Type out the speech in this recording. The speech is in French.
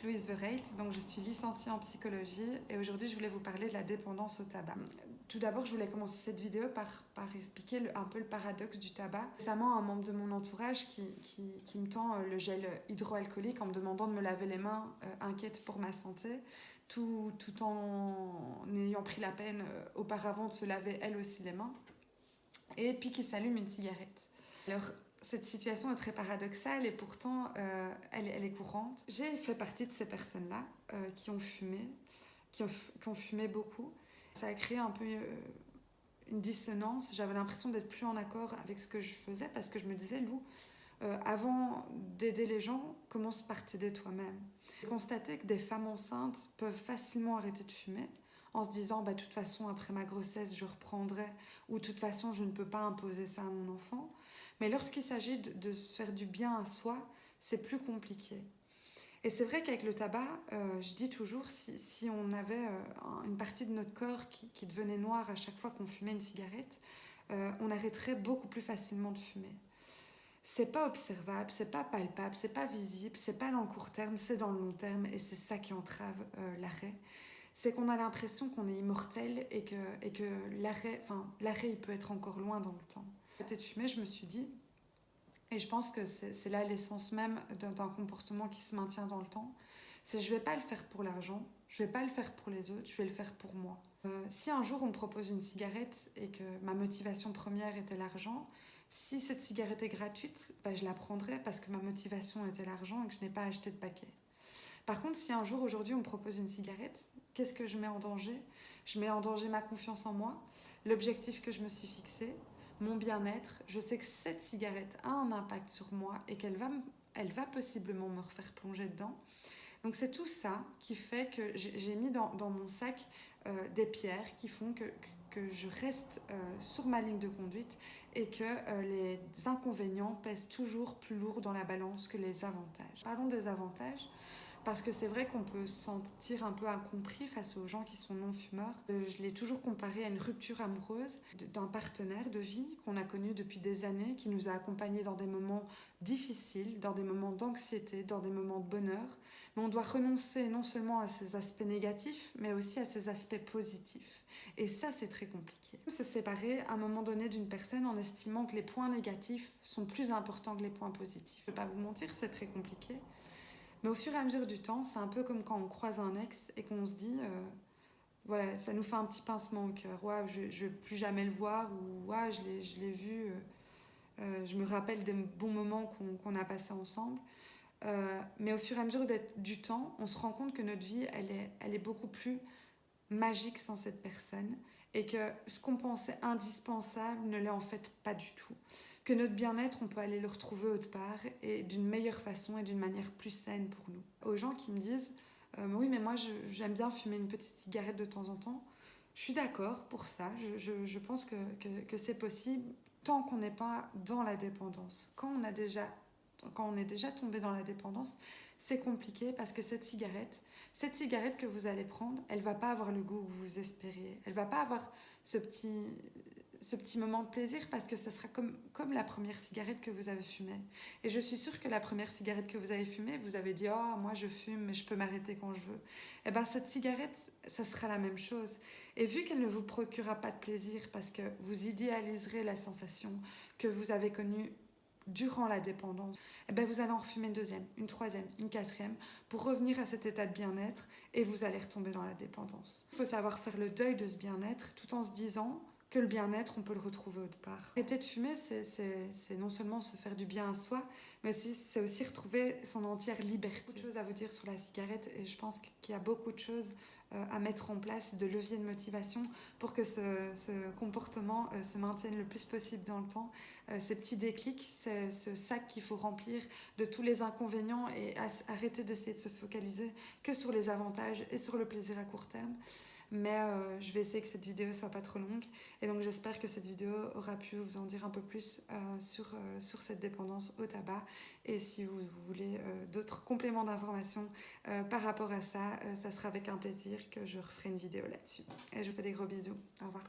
m'intitule Louise Verheyt, donc je suis licenciée en psychologie et aujourd'hui je voulais vous parler de la dépendance au tabac. Tout d'abord, je voulais commencer cette vidéo par expliquer un peu le paradoxe du tabac. Récemment, un membre de mon entourage qui me tend le gel hydroalcoolique en me demandant de me laver les mains, inquiète pour ma santé, tout en ayant pris la peine auparavant de se laver elle aussi les mains, et puis qui s'allume une cigarette. Alors, cette situation est très paradoxale et pourtant elle est courante. J'ai fait partie de ces personnes-là qui ont fumé, qui ont fumé beaucoup. Ça a créé un peu une dissonance. J'avais l'impression d'être plus en accord avec ce que je faisais parce que je me disais, Lou, avant d'aider les gens, commence par t'aider toi-même. J'ai constaté que des femmes enceintes peuvent facilement arrêter de fumer en se disant, de toute façon, après ma grossesse, je reprendrai, ou de toute façon, je ne peux pas imposer ça à mon enfant. Mais lorsqu'il s'agit de se faire du bien à soi, c'est plus compliqué. Et c'est vrai qu'avec le tabac, je dis toujours, si on avait une partie de notre corps qui devenait noire à chaque fois qu'on fumait une cigarette, on arrêterait beaucoup plus facilement de fumer. C'est pas observable, c'est pas palpable, c'est pas visible, c'est pas dans le court terme, c'est dans le long terme et c'est ça qui entrave l'arrêt. C'est qu'on a l'impression qu'on est immortel et que l'arrêt il peut être encore loin dans le temps. J'ai arrêté de fumer, je me suis dit, et je pense que c'est là l'essence même d'un comportement qui se maintient dans le temps, c'est je vais pas le faire pour l'argent, je vais pas le faire pour les autres, je vais le faire pour moi. Si un jour on me propose une cigarette et que ma motivation première était l'argent, si cette cigarette est gratuite, je la prendrai parce que ma motivation était l'argent et que je n'ai pas acheté de paquet. Par contre, si un jour, aujourd'hui, on me propose une cigarette, qu'est-ce que je mets en danger ? Je mets en danger ma confiance en moi, l'objectif que je me suis fixé, mon bien-être. Je sais que cette cigarette a un impact sur moi et qu'elle va possiblement me refaire plonger dedans. Donc c'est tout ça qui fait que j'ai mis dans mon sac des pierres qui font que je reste sur ma ligne de conduite et que les inconvénients pèsent toujours plus lourd dans la balance que les avantages. Parlons des avantages. Parce que c'est vrai qu'on peut se sentir un peu incompris face aux gens qui sont non-fumeurs. Je l'ai toujours comparé à une rupture amoureuse d'un partenaire de vie qu'on a connu depuis des années, qui nous a accompagnés dans des moments difficiles, dans des moments d'anxiété, dans des moments de bonheur. Mais on doit renoncer non seulement à ces aspects négatifs, mais aussi à ces aspects positifs. Et ça, c'est très compliqué. Se séparer à un moment donné d'une personne en estimant que les points négatifs sont plus importants que les points positifs. Je ne vais pas vous mentir, c'est très compliqué. Mais au fur et à mesure du temps, c'est un peu comme quand on croise un ex et qu'on se dit, voilà, ça nous fait un petit pincement au cœur. Ouais, je ne vais plus jamais le voir, ou ouais, je l'ai vu, je me rappelle des bons moments qu'on a passés ensemble. Mais au fur et à mesure du temps, on se rend compte que notre vie, elle est beaucoup plus magique sans cette personne et que ce qu'on pensait indispensable ne l'est en fait pas du tout. Que notre bien-être, on peut aller le retrouver autre part et d'une meilleure façon et d'une manière plus saine pour nous. Aux gens qui me disent oui, mais moi j'aime bien fumer une petite cigarette de temps en temps, je suis d'accord pour ça, je pense que c'est possible tant qu'on n'est pas dans la dépendance. Quand on est déjà tombé dans la dépendance, c'est compliqué parce que cette cigarette que vous allez prendre, elle ne va pas avoir le goût que vous espériez. Elle ne va pas avoir ce petit moment de plaisir parce que ça sera comme la première cigarette que vous avez fumée. Et je suis sûre que la première cigarette que vous avez fumée, vous avez dit « Oh, moi je fume, mais je peux m'arrêter quand je veux. » Et bien cette cigarette, ça sera la même chose. Et vu qu'elle ne vous procurera pas de plaisir parce que vous idéaliserez la sensation que vous avez connue durant la dépendance, eh bien vous allez en refumer une deuxième, une troisième, une quatrième pour revenir à cet état de bien-être et vous allez retomber dans la dépendance. Il faut savoir faire le deuil de ce bien-être tout en se disant que le bien-être, on peut le retrouver autre part. Arrêter de fumer, c'est non seulement se faire du bien à soi, mais c'est aussi retrouver son entière liberté. Beaucoup de choses à vous dire sur la cigarette et je pense qu'il y a beaucoup de choses à mettre en place, de leviers de motivation pour que ce comportement se maintienne le plus possible dans le temps. Ces petits déclics, c'est ce sac qu'il faut remplir de tous les inconvénients et arrêter d'essayer de se focaliser que sur les avantages et sur le plaisir à court terme. Mais je vais essayer que cette vidéo ne soit pas trop longue et donc j'espère que cette vidéo aura pu vous en dire un peu plus sur cette dépendance au tabac et si vous voulez d'autres compléments d'informations par rapport à ça, ça sera avec un plaisir que je referai une vidéo là-dessus. Et je vous fais des gros bisous. Au revoir.